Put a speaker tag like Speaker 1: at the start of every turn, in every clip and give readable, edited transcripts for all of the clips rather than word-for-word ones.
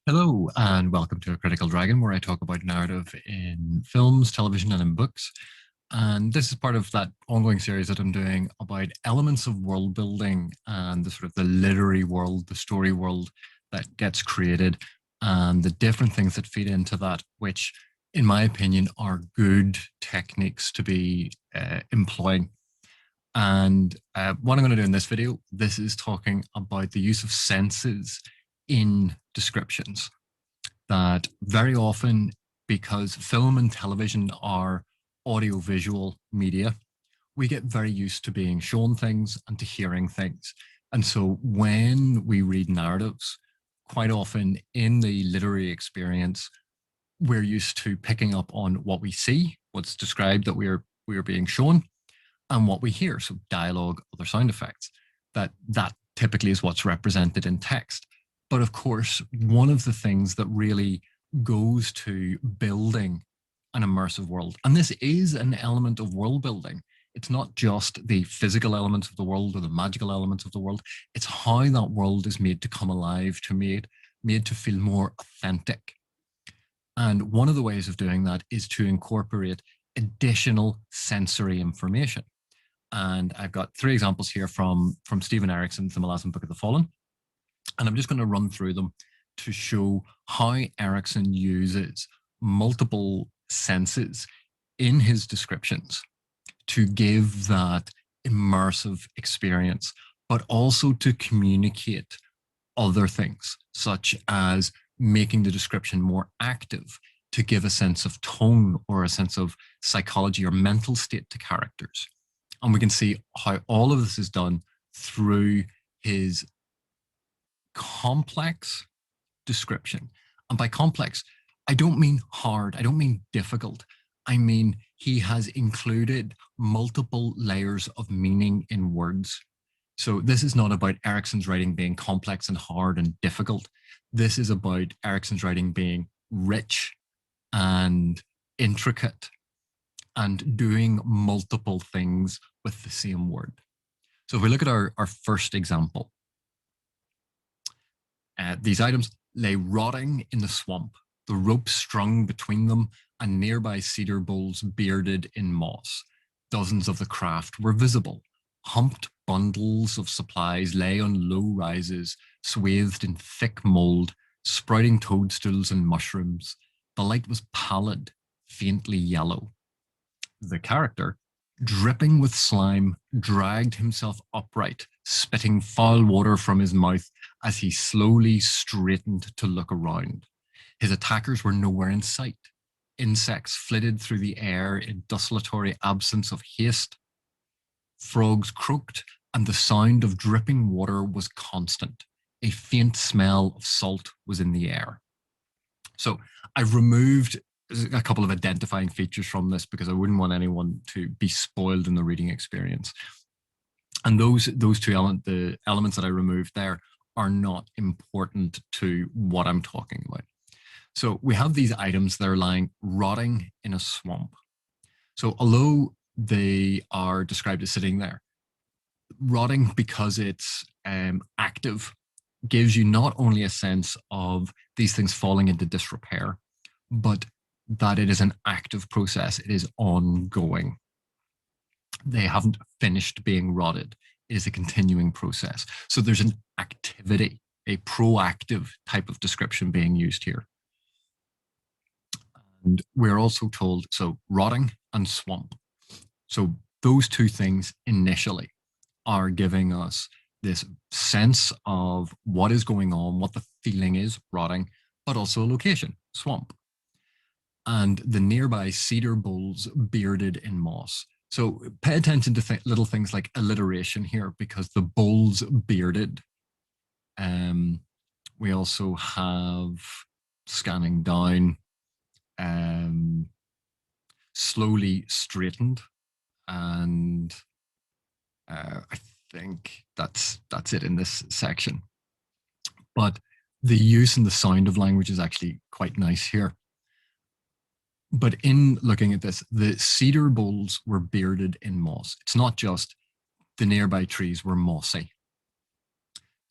Speaker 1: Hello, and welcome to A Critical Dragon, where I talk about narrative in films, television, and in books. And this is part of that ongoing series that I'm doing about elements of world building and the sort of the literary world, the story world that gets created, and the different things that feed into that, which, in my opinion, are good techniques to be employing. And what I'm going to do in this video, this is talking about the use of senses in descriptions that very often, because film and television are audiovisual media, we get very used to being shown things and to hearing things. And so when we read narratives, quite often in the literary experience, we're used to picking up on what we see, what's described that we are being shown, and what we hear. So dialogue, other sound effects. That typically is what's represented in text. But of course, one of the things that really goes to building an immersive world, and this is an element of world building. It's not just the physical elements of the world or the magical elements of the world. It's how that world is made to come alive, made to feel more authentic. And one of the ways of doing that is to incorporate additional sensory information. And I've got three examples here from Stephen Erikson's The Malazan Book of the Fallen. And I'm just going to run through them to show how Erikson uses multiple senses in his descriptions to give that immersive experience, but also to communicate other things, such as making the description more active to give a sense of tone or a sense of psychology or mental state to characters. And we can see how all of this is done through his complex description. And by complex, I don't mean hard, I don't mean difficult. I mean, he has included multiple layers of meaning in words. So this is not about Erikson's writing being complex and hard and difficult. This is about Erikson's writing being rich and intricate and doing multiple things with the same word. So if we look at our first example, these items lay rotting in the swamp, the rope strung between them, and nearby cedar boles bearded in moss. Dozens of the craft were visible. Humped bundles of supplies lay on low rises, swathed in thick mold, sprouting toadstools and mushrooms. The light was pallid, faintly yellow. The character, dripping with slime, dragged himself upright, spitting foul water from his mouth as he slowly straightened to look around. His attackers were nowhere in sight. Insects flitted through the air in desultory absence of haste. Frogs croaked, and the sound of dripping water was constant. A faint smell of salt was in the air. So I've removed a couple of identifying features from this because I wouldn't want anyone to be spoiled in the reading experience. And those the elements that I removed there are not important to what I'm talking about. So we have these items that are lying rotting in a swamp. So although they are described as sitting there, rotting because it's active gives you not only a sense of these things falling into disrepair, but that it is an active process. It is ongoing. They haven't finished being rotted. It is a continuing process. So there's an activity, a proactive type of description being used here. And we're also told, so rotting and swamp. So those two things initially are giving us this sense of what is going on, what the feeling is, rotting, but also a location, swamp. And the nearby cedar boles bearded in moss. So pay attention to little things like alliteration here, because the boles bearded. We also have scanning down, slowly straightened, and I think that's it in this section. But the use and the sound of language is actually quite nice here. But in looking at this, the cedar boles were bearded in moss. It's not just the nearby trees were mossy.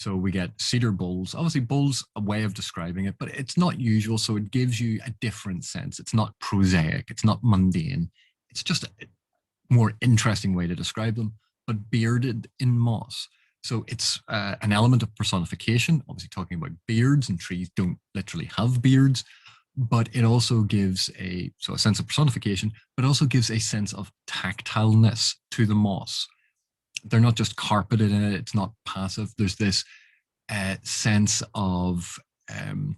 Speaker 1: So we get cedar bowls. Obviously, bowls a way of describing it, but it's not usual. So it gives you a different sense. It's not prosaic. It's not mundane. It's just a more interesting way to describe them. But bearded in moss. So it's an element of personification. Obviously, talking about beards, and trees don't literally have beards, but it also gives a sense of personification, but also gives a sense of tactileness to the moss. They're not just carpeted in it, it's not passive. There's this sense of um,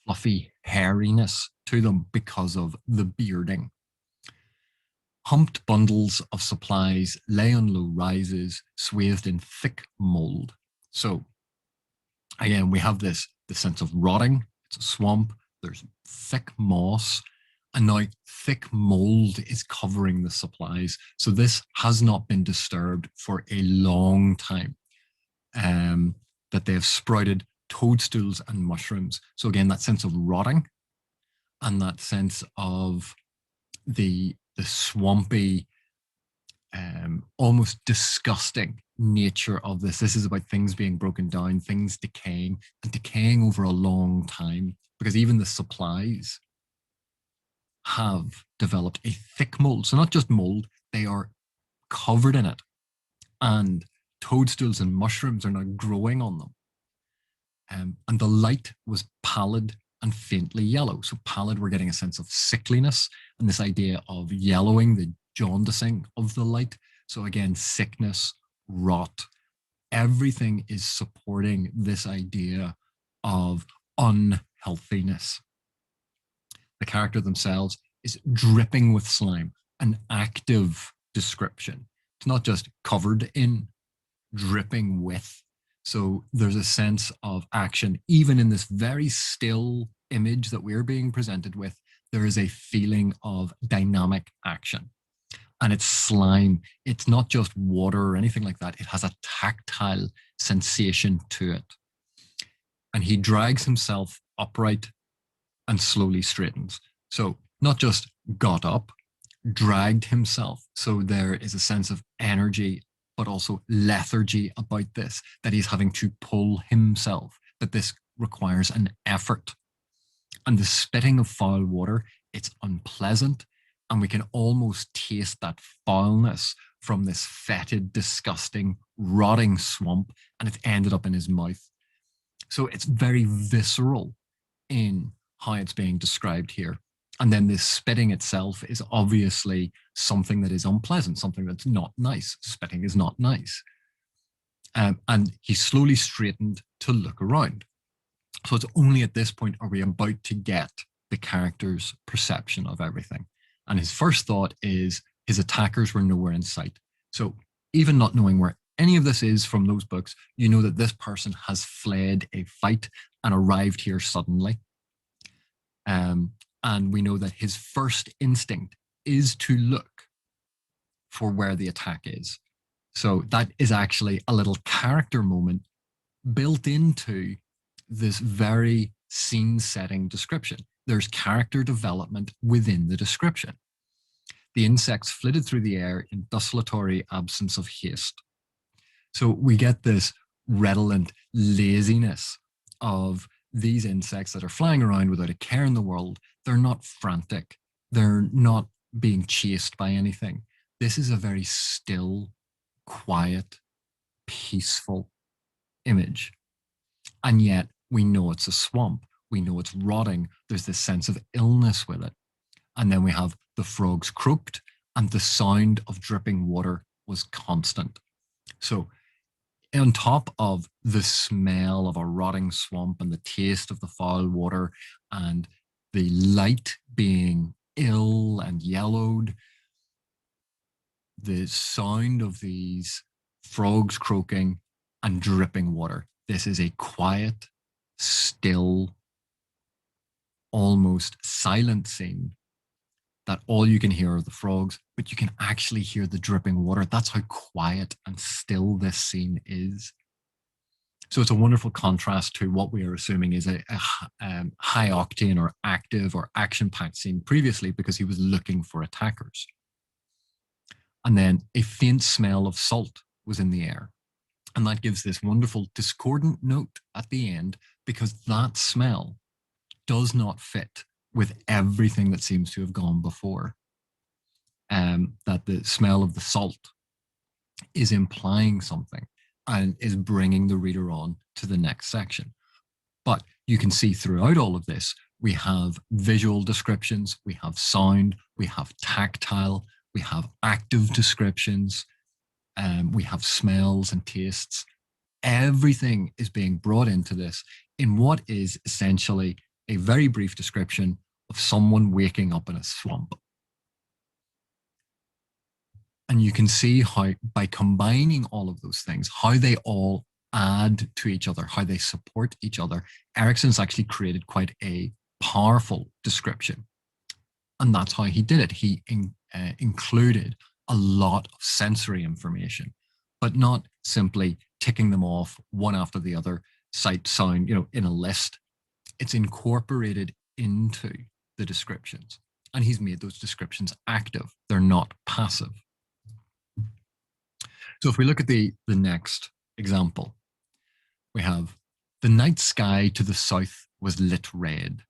Speaker 1: fluffy hairiness to them because of the bearding. Humped bundles of supplies lay on low rises, swathed in thick mold. So again, we have this sense of rotting. It's a swamp. There's thick moss, and now thick mold is covering the supplies. So this has not been disturbed for a long time. Um, that they have sprouted toadstools and mushrooms. So again, that sense of rotting and that sense of the swampy, almost disgusting nature of this. This is about things being broken down, things decaying, and decaying over a long time, because even the supplies have developed a thick mold. So not just mold, they are covered in it. And toadstools and mushrooms are now growing on them. And the light was pallid and faintly yellow. So pallid, we're getting a sense of sickliness and this idea of yellowing, the jaundicing of the light. So again, sickness, rot, everything is supporting this idea of unhealthiness. The character themselves is dripping with slime, an active description. It's not just covered in, dripping with. So there's a sense of action, even in this very still image that we're being presented with. There is a feeling of dynamic action. And it's slime. It's not just water or anything like that. It has a tactile sensation to it. And he drags himself upright and slowly straightens. So not just got up, dragged himself. So there is a sense of energy, but also lethargy about this, that he's having to pull himself, that this requires an effort. And the spitting of foul water, it's unpleasant. And we can almost taste that foulness from this fetid, disgusting, rotting swamp. And it's ended up in his mouth. So it's very visceral in how it's being described here. And then this spitting itself is obviously something that is unpleasant, something that's not nice. Spitting is not nice. And he slowly straightened to look around. So it's only at this point are we about to get the character's perception of everything. And his first thought is his attackers were nowhere in sight. So even not knowing where any of this is from those books, you know that this person has fled a fight and arrived here suddenly. And we know that his first instinct is to look for where the attack is. So that is actually a little character moment built into this very scene setting description. There's character development within the description. The insects flitted through the air in desultory absence of haste. So we get this redolent laziness of these insects that are flying around without a care in the world. They're not frantic. They're not being chased by anything. This is a very still, quiet, peaceful image. And yet we know it's a swamp. We know it's rotting. There's this sense of illness with it. And then we have the frogs croaked and the sound of dripping water was constant. So on top of the smell of a rotting swamp and the taste of the foul water and the light being ill and yellowed, the sound of these frogs croaking and dripping water. This is a quiet, still, almost silent scene that all you can hear are the frogs, but you can actually hear the dripping water. That's how quiet and still this scene is. So it's a wonderful contrast to what we are assuming is a high octane or active or action packed scene previously, because he was looking for attackers. And then a faint smell of salt was in the air. And that gives this wonderful discordant note at the end because that smell does not fit with everything that seems to have gone before. That the smell of the salt is implying something and is bringing the reader on to the next section. But you can see throughout all of this, we have visual descriptions, we have sound, we have tactile, we have active descriptions, we have smells and tastes. Everything is being brought into this in what is essentially a very brief description of someone waking up in a swamp. And you can see how, by combining all of those things, how they all add to each other, how they support each other. Erikson's actually created quite a powerful description. And that's how he did it. He included a lot of sensory information, but not simply ticking them off one after the other, sight, sound, in a list. It's incorporated into the descriptions. And he's made those descriptions active. They're not passive. So if we look at the next example, we have the night sky to the south was lit red,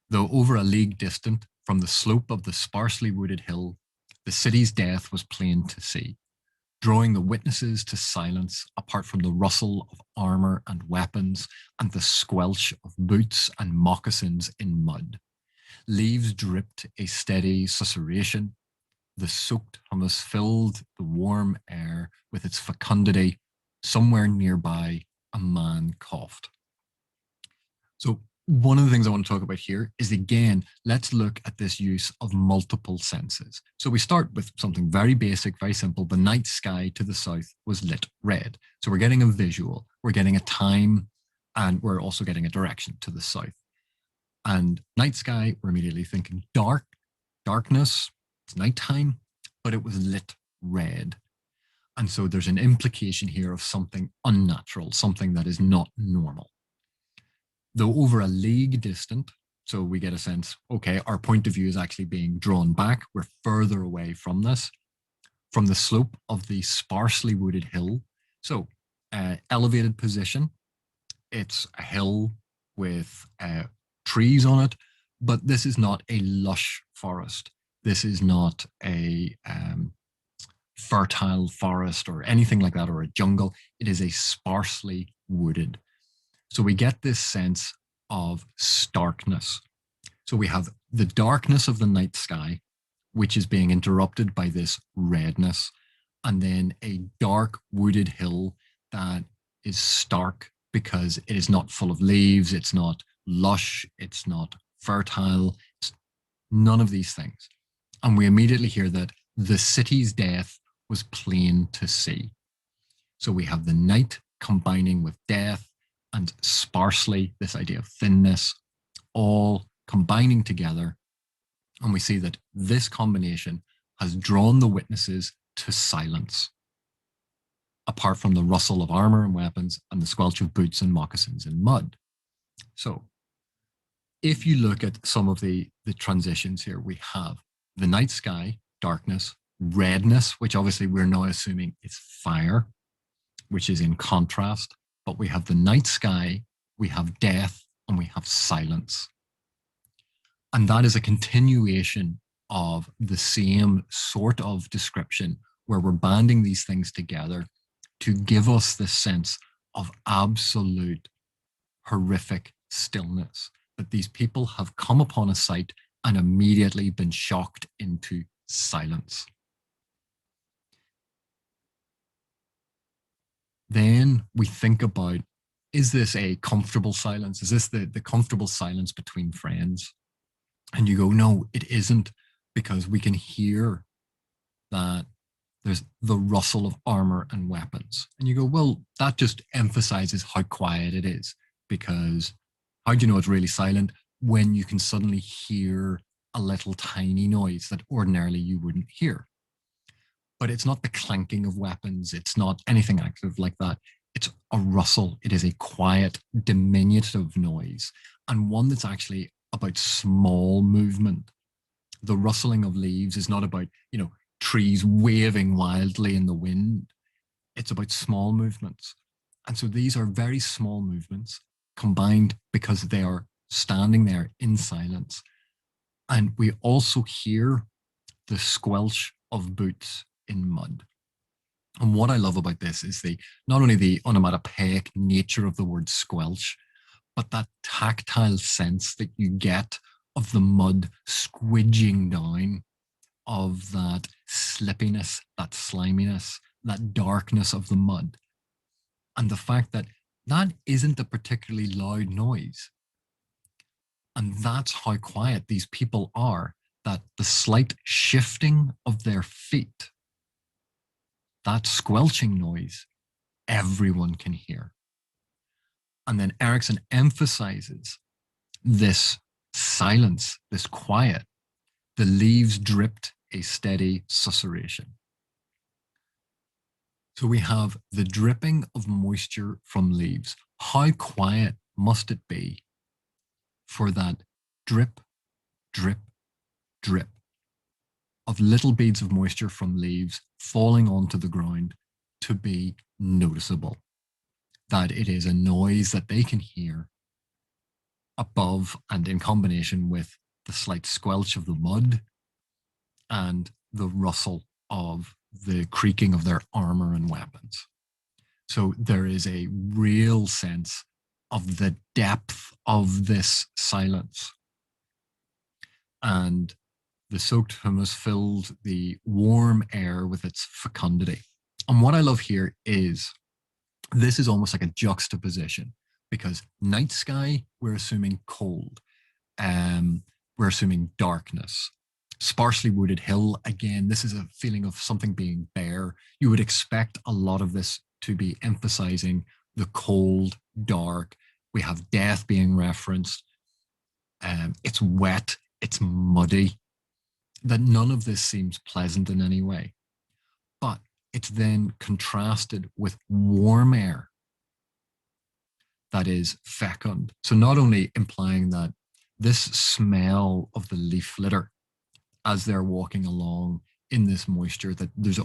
Speaker 1: though over a league distant from the slope of the sparsely wooded hill, the city's death was plain to see, drawing the witnesses to silence apart from the rustle of armor and weapons and the squelch of boots and moccasins in mud. Leaves dripped a steady susurration. The soaked hummus filled the warm air with its fecundity. Somewhere nearby, a man coughed. So one of the things I want to talk about here is, again, let's look at this use of multiple senses. So we start with something very basic, very simple. The night sky to the south was lit red. So we're getting a visual, we're getting a time, and we're also getting a direction to the south. And night sky, we're immediately thinking dark, darkness, it's nighttime, but it was lit red. And so there's an implication here of something unnatural, something that is not normal. Though over a league distant, so we get a sense, okay, our point of view is actually being drawn back. We're further away from this, from the slope of the sparsely wooded hill. So elevated position, it's a hill with trees on it, but this is not a lush forest. This is not a fertile forest or anything like that, or a jungle. It is a sparsely wooded. So we get this sense of starkness. So we have the darkness of the night sky, which is being interrupted by this redness, and then a dark wooded hill that is stark because it is not full of leaves, it's not lush, it's not fertile, it's none of these things. And we immediately hear that the city's death was plain to see. So we have the night combining with death and sparsely, this idea of thinness, all combining together. And we see that this combination has drawn the witnesses to silence, apart from the rustle of armor and weapons and the squelch of boots and moccasins in mud. So if you look at some of the transitions here, we have the night sky, darkness, redness, which obviously we're now assuming is fire, which is in contrast. But we have the night sky, we have death, and we have silence. And that is a continuation of the same sort of description where we're banding these things together to give us this sense of absolute horrific stillness, that these people have come upon a site and immediately been shocked into silence. Then we think about, is this a comfortable silence? Is this the comfortable silence between friends? And you go, no, it isn't, because we can hear that there's the rustle of armor and weapons. And you go, well, that just emphasizes how quiet it is, because how do you know it's really silent when you can suddenly hear a little tiny noise that ordinarily you wouldn't hear? But it's not the clanking of weapons. It's not anything active like that. It's a rustle. It is a quiet, diminutive noise, and one that's actually about small movement. The rustling of leaves is not about, trees waving wildly in the wind. It's about small movements. And so these are very small movements combined because they are standing there in silence. And we also hear the squelch of boots in mud. And what I love about this is the not only the onomatopoeic nature of the word squelch, but that tactile sense that you get of the mud squidging down, of that slippiness, that sliminess, that darkness of the mud. And the fact that that isn't a particularly loud noise. And that's how quiet these people are, that the slight shifting of their feet, that squelching noise, everyone can hear. And then Erikson emphasizes this silence, this quiet. The leaves dripped a steady susurration. So we have the dripping of moisture from leaves. How quiet must it be for that drip, drip, drip of little beads of moisture from leaves falling onto the ground to be noticeable? That it is a noise that they can hear above and in combination with the slight squelch of the mud and the rustle of the creaking of their armor and weapons. So there is a real sense of the depth of this silence. And the soaked humus filled the warm air with its fecundity. And what I love here is this is almost like a juxtaposition, because night sky, we're assuming cold. We're assuming darkness. Sparsely wooded hill, again, this is a feeling of something being bare. You would expect a lot of this to be emphasizing the cold, dark. We have death being referenced. It's wet, it's muddy. That none of this seems pleasant in any way. But it's then contrasted with warm air that is fecund. So not only implying that this smell of the leaf litter as they're walking along in this moisture, that there's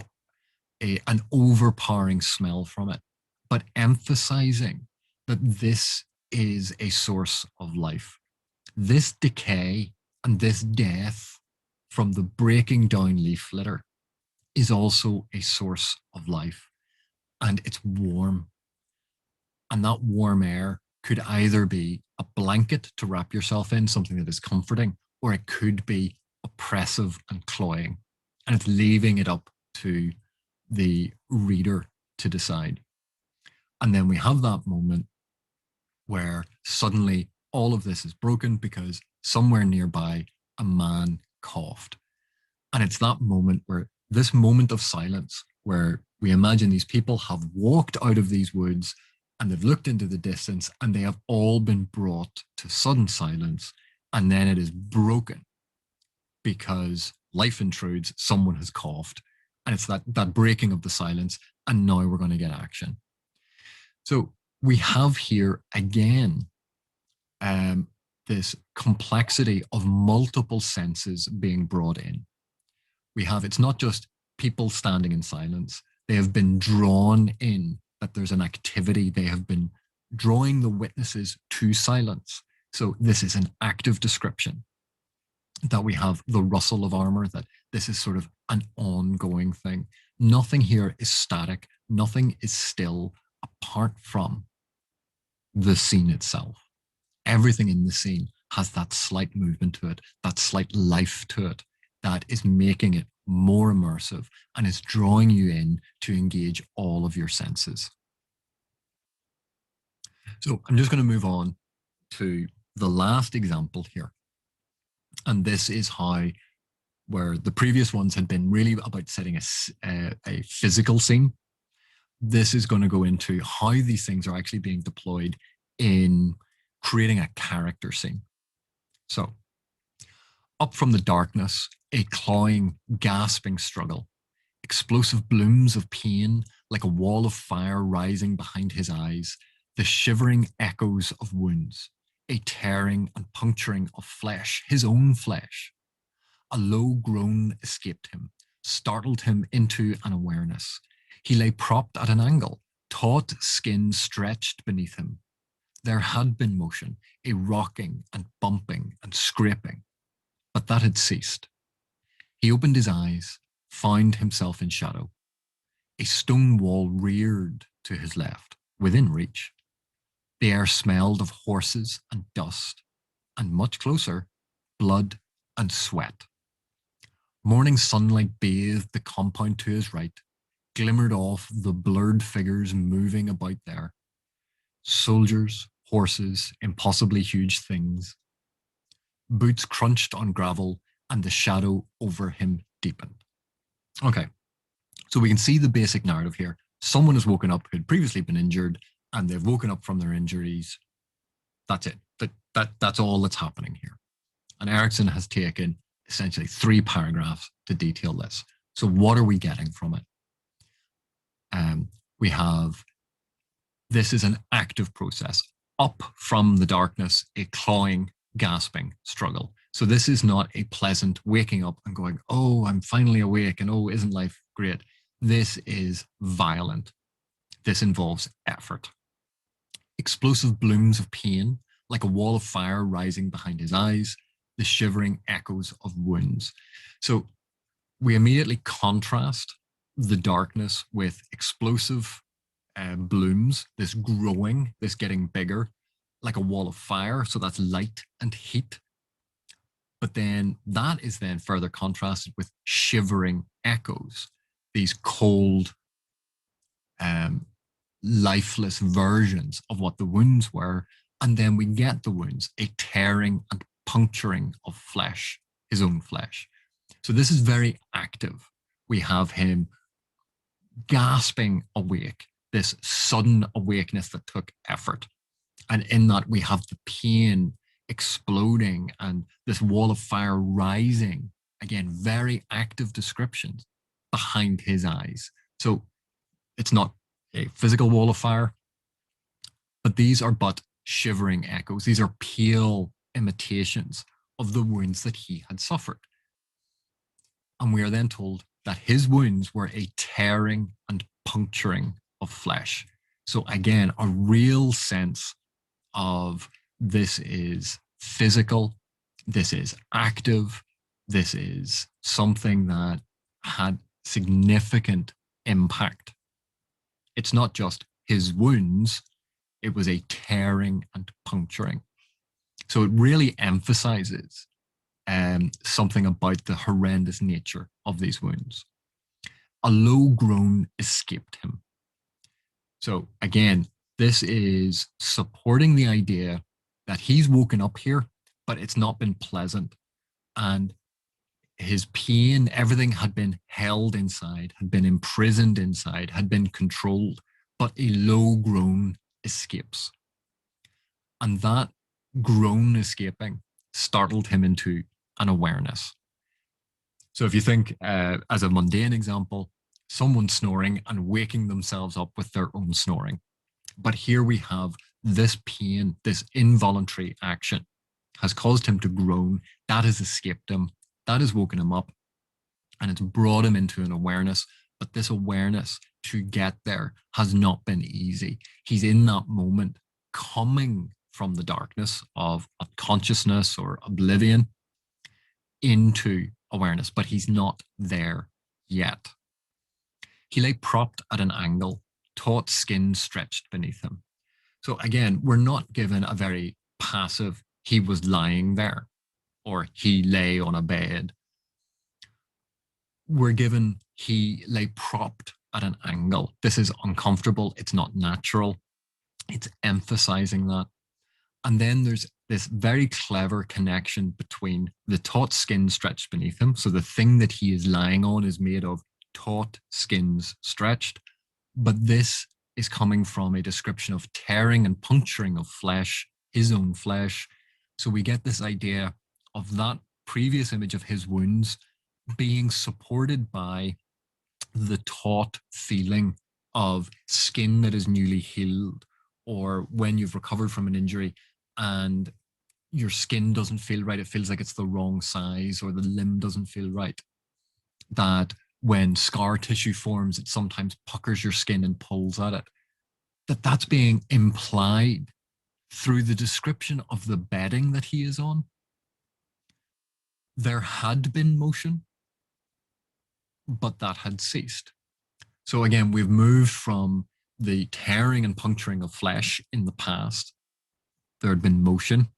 Speaker 1: an overpowering smell from it, but emphasizing that this is a source of life. This decay and this death from the breaking down leaf litter is also a source of life. And it's warm. And that warm air could either be a blanket to wrap yourself in, something that is comforting, or it could be oppressive and cloying. And it's leaving it up to the reader to decide. And then we have that moment where suddenly all of this is broken because somewhere nearby a man coughed. And it's that moment where this moment of silence, where we imagine these people have walked out of these woods and they've looked into the distance and they have all been brought to sudden silence. And then it is broken because life intrudes, someone has coughed. And it's that breaking of the silence. And now we're going to get action. So we have here again this complexity of multiple senses being brought in. We have, it's not just people standing in silence. They have been drawn in, that there's an activity. They have been drawing the witnesses to silence. So this is an active description. That we have the rustle of armor, that this is sort of an ongoing thing. Nothing here is static. Nothing is still apart from the scene itself. Everything in the scene has that slight movement to it, that slight life to it, that is making it more immersive and is drawing you in to engage all of your senses. So I'm just going to move on to the last example here. And this is how, where the previous ones had been really about setting a physical scene, this is going to go into how these things are actually being deployed in creating a character scene. So, up from the darkness, a clawing, gasping struggle, explosive blooms of pain like a wall of fire rising behind his eyes, the shivering echoes of wounds, a tearing and puncturing of flesh, his own flesh. A low groan escaped him, startled him into an awareness. He lay propped at an angle, taut skin stretched beneath him. There had been motion, a rocking and bumping and scraping, but that had ceased. He opened his eyes, found himself in shadow. A stone wall reared to his left, within reach. The air smelled of horses and dust, and much closer, blood and sweat. Morning sunlight bathed the compound to his right, glimmered off the blurred figures moving about there. Soldiers, horses, impossibly huge things. Boots crunched on gravel, and the shadow over him deepened. Okay, so we can see the basic narrative here. Someone has woken up who had previously been injured, and they've woken up from their injuries. That's it. That's all that's happening here. And Erikson has taken essentially 3 paragraphs to detail this. So what are we getting from it? We have, this is an active process. Up from the darkness, a clawing, gasping struggle. So this is not a pleasant waking up and going, oh, I'm finally awake and oh, isn't life great? This is violent. This involves effort. Explosive blooms of pain, like a wall of fire rising behind his eyes, the shivering echoes of wounds. So we immediately contrast the darkness with explosive blooms, this growing, this getting bigger, like a wall of fire. So that's light and heat. But then that is then further contrasted with shivering echoes, these cold, lifeless versions of what the wounds were. And then we get the wounds, a tearing and puncturing of flesh, his own flesh. So this is very active. We have him gasping awake, this sudden awakeness that took effort. And in that, we have the pain exploding and this wall of fire rising. Again, very active descriptions behind his eyes. So it's not a physical wall of fire, but these are but shivering echoes. These are pale imitations of the wounds that he had suffered. And we are then told that his wounds were a tearing and puncturing of flesh. So again, a real sense of this is physical, this is active, this is something that had significant impact. It's not just his wounds, it was a tearing and puncturing. So it really emphasizes something about the horrendous nature of these wounds. A low groan escaped him. So again, this is supporting the idea that he's woken up here, but it's not been pleasant. And his pain, everything had been held inside, had been imprisoned inside, had been controlled, but a low groan escapes. And that groan escaping startled him into an awareness. So if you think, as a mundane example, someone snoring and waking themselves up with their own snoring. But here we have this pain, this involuntary action has caused him to groan. That has escaped him. That has woken him up. And it's brought him into an awareness. But this awareness to get there has not been easy. He's in that moment coming from the darkness of unconsciousness or oblivion into awareness, but he's not there yet. He lay propped at an angle, taut skin stretched beneath him. So again, we're not given a very passive, he was lying there, or he lay on a bed. We're given, he lay propped at an angle. This is uncomfortable. It's not natural. It's emphasizing that. And then there's this very clever connection between the taut skin stretched beneath him. So the thing that he is lying on is made of taut skins stretched. But this is coming from a description of tearing and puncturing of flesh, his own flesh. So we get this idea of that previous image of his wounds being supported by the taut feeling of skin that is newly healed, or when you've recovered from an injury and your skin doesn't feel right, it feels like it's the wrong size, or the limb doesn't feel right. That when scar tissue forms, it sometimes puckers your skin and pulls at it. That's being implied through the description of the bedding that he is on. There had been motion, but that had ceased. So again, we've moved from the tearing and puncturing of flesh in the past. There had been motion,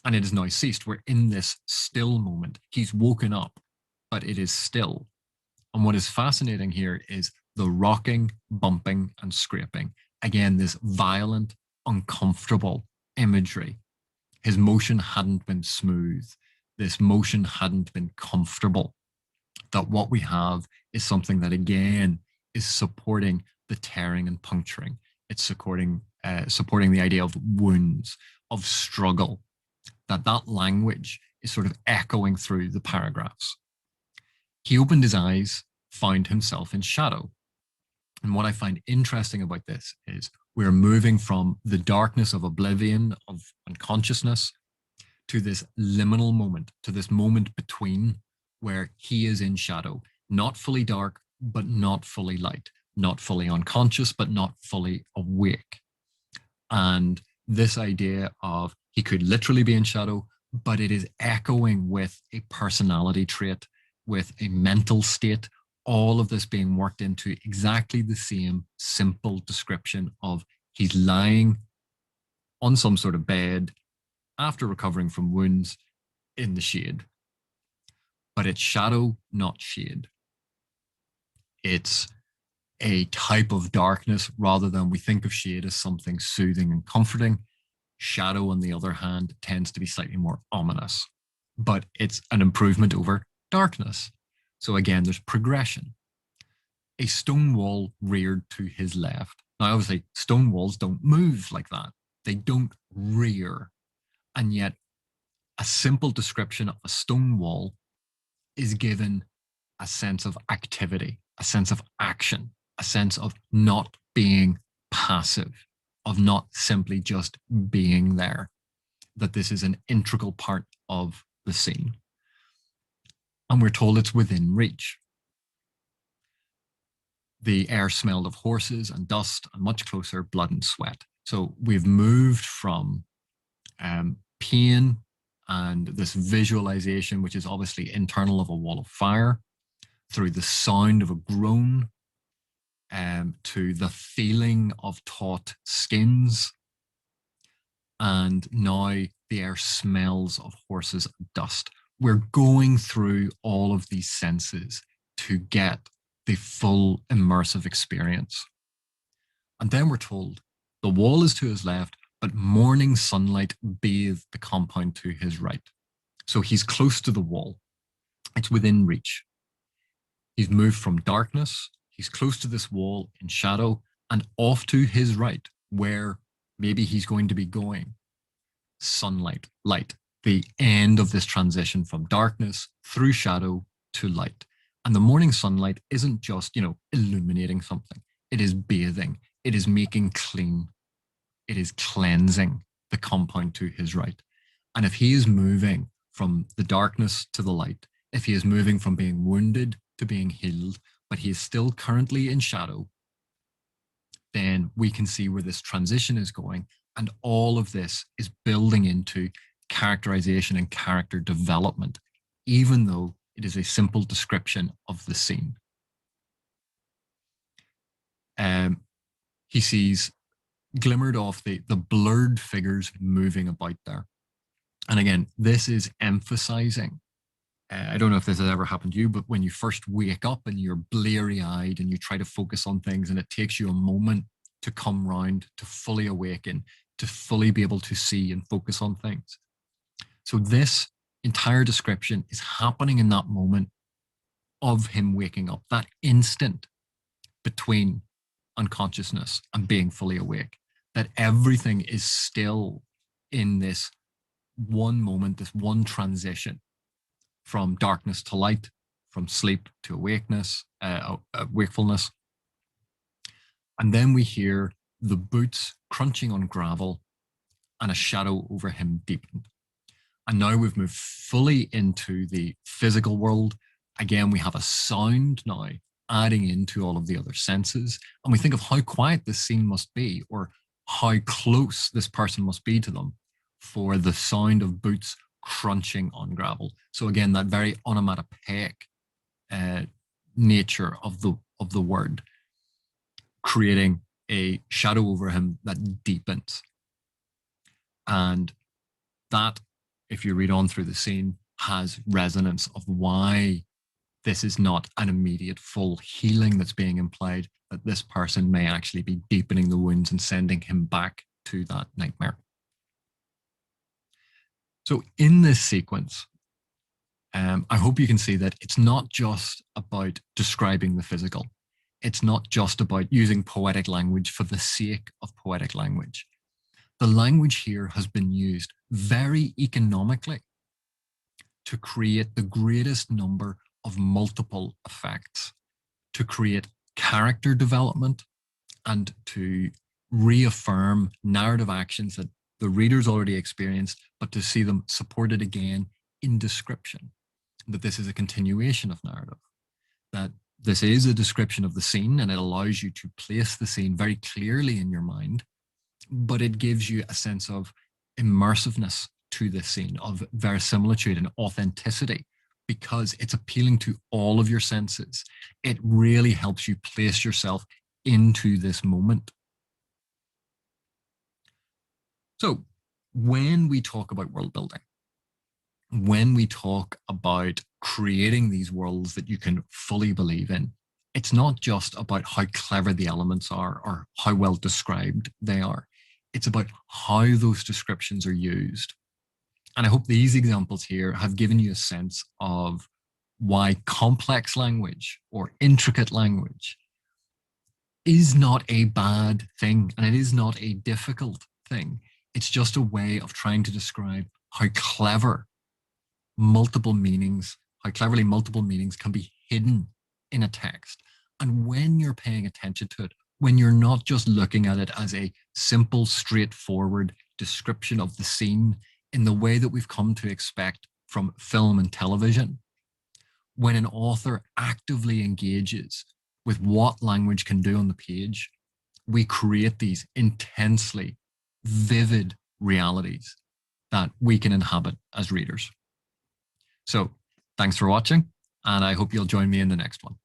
Speaker 1: and it has now ceased. We're in this still moment. He's woken up, but it is still. And what is fascinating here is the rocking, bumping, and scraping. Again, this violent, uncomfortable imagery. His motion hadn't been smooth. This motion hadn't been comfortable. That what we have is something that, again, is supporting the tearing and puncturing. It's supporting the idea of wounds, of struggle. That language is sort of echoing through the paragraphs. He opened his eyes, found himself in shadow. And what I find interesting about this is we're moving from the darkness of oblivion, of unconsciousness, to this liminal moment, to this moment between where he is in shadow, not fully dark, but not fully light, not fully unconscious, but not fully awake. And this idea of he could literally be in shadow, but it is echoing with a personality trait, with a mental state, all of this being worked into exactly the same simple description of he's lying on some sort of bed after recovering from wounds in the shade. But it's shadow, not shade. It's a type of darkness rather than we think of shade as something soothing and comforting. Shadow, on the other hand, tends to be slightly more ominous, but it's an improvement over darkness. So again, there's progression. A stone wall reared to his left. Now, obviously, stone walls don't move like that. They don't rear. And yet, a simple description of a stone wall is given a sense of activity, a sense of action, a sense of not being passive, of not simply just being there, that this is an integral part of the scene. And we're told it's within reach. The air smelled of horses and dust, and much closer, blood and sweat. So we've moved from pain and this visualization, which is obviously internal of a wall of fire, through the sound of a groan, to the feeling of taut skins. And now the air smells of horses and dust. We're going through all of these senses to get the full immersive experience. And then we're told the wall is to his left, but morning sunlight bathed the compound to his right. So he's close to the wall. It's within reach. He's moved from darkness. He's close to this wall in shadow, and off to his right, where maybe he's going to be going. Sunlight, light, the end of this transition from darkness through shadow to light. And the morning sunlight isn't just, illuminating something. It is bathing. It is making clean. It is cleansing the compound to his right. And if he is moving from the darkness to the light, if he is moving from being wounded to being healed, but he is still currently in shadow, then we can see where this transition is going. And all of this is building into characterization and character development, even though it is a simple description of the scene. He sees glimmered off the blurred figures moving about there. And again, this is emphasizing, I don't know if this has ever happened to you, but when you first wake up and you're bleary-eyed and you try to focus on things and it takes you a moment to come round, to fully awaken, to fully be able to see and focus on things. So this entire description is happening in that moment of him waking up, that instant between unconsciousness and being fully awake, that everything is still in this one moment, this one transition from darkness to light, from sleep to awakeness, wakefulness. And then we hear the boots crunching on gravel and a shadow over him deepened. And now we've moved fully into the physical world, Again, we have a sound now adding into all of the other senses. And we think of how quiet this scene must be, or how close this person must be to them for the sound of boots crunching on gravel. So again, that very onomatopoeic uh, nature of the word, creating a shadow over him that deepens. And that, if you read on through the scene, has resonance of why this is not an immediate full healing that's being implied, that this person may actually be deepening the wounds and sending him back to that nightmare. So in this sequence, I hope you can see that it's not just about describing the physical. It's not just about using poetic language for the sake of poetic language. The language here has been used very economically to create the greatest number of multiple effects, to create character development, and to reaffirm narrative actions that the reader's already experienced, but to see them supported again in description, that this is a continuation of narrative, that this is a description of the scene and it allows you to place the scene very clearly in your mind, but it gives you a sense of immersiveness to this scene, of verisimilitude and authenticity, because it's appealing to all of your senses. It really helps you place yourself into this moment. So when we talk about world building, when we talk about creating these worlds that you can fully believe in, it's not just about how clever the elements are or how well described they are. It's about how those descriptions are used. And I hope these examples here have given you a sense of why complex language or intricate language is not a bad thing, and it is not a difficult thing. It's just a way of trying to describe how cleverly multiple meanings can be hidden in a text. And when you're paying attention to it, when you're not just looking at it as a simple, straightforward description of the scene in the way that we've come to expect from film and television, when an author actively engages with what language can do on the page, we create these intensely vivid realities that we can inhabit as readers. So thanks for watching, and I hope you'll join me in the next one.